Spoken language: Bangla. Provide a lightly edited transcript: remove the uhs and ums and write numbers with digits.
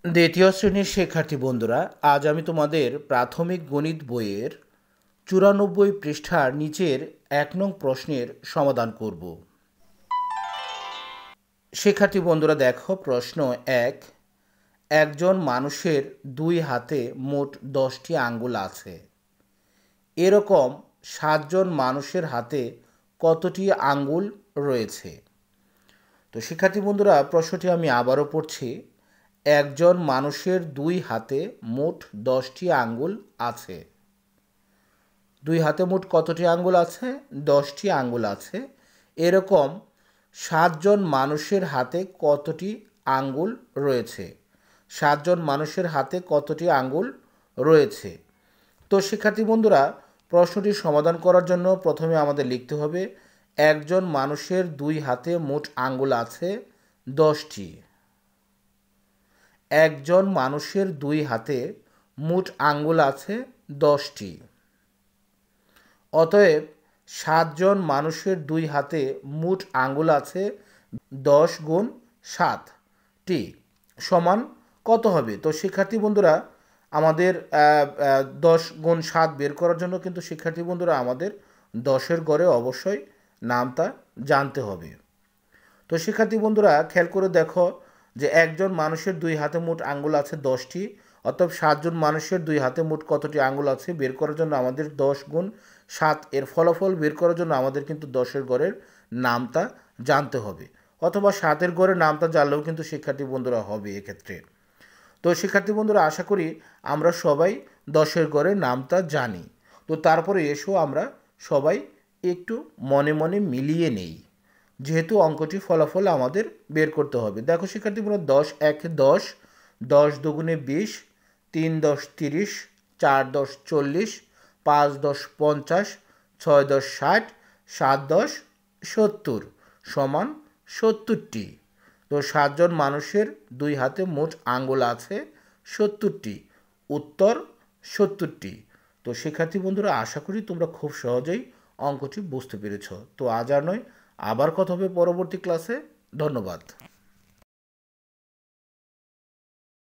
দ্বিতীয় শ্রেণীর শিক্ষার্থী বন্ধুরা, আজ আমি তোমাদের প্রাথমিক গণিত বইয়ের 94 পৃষ্ঠার নিচের 1 নং প্রশ্নের সমাধান করব। শিক্ষার্থী বন্ধুরা দেখো, প্রশ্ন 1। একজন মানুষের 2 হাতে মোট 10টি আঙ্গুল আছে। এরকম 7 জন মানুষের হাতে কতটি আঙ্গুল রয়েছে? তো শিক্ষার্থী বন্ধুরা, প্রশ্নটি আমি আবারও পড়ছি। একজন মানুষের 2 হাতে মোট 10টি আঙ্গুল আছে। 2 হাতে মোট কতটি আঙ্গুল আছে? 10টি আঙ্গুল আছে। এরকম 7 জন মানুষের হাতে কতটি আঙ্গুল রয়েছে? 7 জন মানুষের হাতে কতটি আঙ্গুল রয়েছে? তো শিক্ষার্থী বন্ধুরা, প্রশ্নটি সমাধান করার জন্য প্রথমে আমাদের লিখতে হবে একজন মানুষের 2 হাতে মোট আঙ্গুল আছে 10টি। একজন মানুষের 2 হাতে মোট আঙ্গুল আছে 10টি। অতএব 7 জন মানুষের 2 হাতে মোট আঙ্গুল আছে 10 গুণ 7টি সমান কত হবে? তো শিক্ষার্থী বন্ধুরা, আমাদের 10 গুণ 7 বের করার জন্য কিন্তু শিক্ষার্থী বন্ধুরা আমাদের 10-এর গড়ে অবশ্যই নামতা জানতে হবে। তো শিক্ষার্থী বন্ধুরা, খেয়াল করে দেখো যে একজন মানুষের 2 হাতে মোট আঙ্গুল আছে 10টি। অর্থাৎ 7 জন মানুষের 2 হাতে মোট কতটি আঙ্গুল আছে বের করার জন্য আমাদের 10 গুণ 7 এর ফলাফল বের করার জন্য আমাদের কিন্তু 10-এর গড়ের নামতা জানতে হবে, অথবা 7-এর গড়ের নামতা জানলেও কিন্তু শিক্ষার্থী বন্ধুরা হবে এক্ষেত্রে। তো শিক্ষার্থী বন্ধুরা, আশা করি আমরা সবাই 10-এর গড়ের নামতা জানি। তো তারপরে এসো আমরা সবাই একটু মনে মনে মিলিয়ে নেই, যেহেতু অঙ্কটি ফলাফল আমাদের বের করতে হবে। দেখো শিক্ষার্থী বন্ধুরা, 10 1 10, 10 দুগুণে 20, 3 10 30, 4 10 40, 5 10 50, 6 10 60, 7 10 70 সমান 70টি। তো 7 জন মানুষের 2 হাতে মোট আঙ্গুল আছে 70টি। উত্তর 70টি। তো শিক্ষার্থী বন্ধুরা, আশা করি তোমরা খুব সহজেই অঙ্কটি বুঝতে পেরেছ। তো আজ আর নয়, আবার কথা হবে পরবর্তী ক্লাসে। ধন্যবাদ।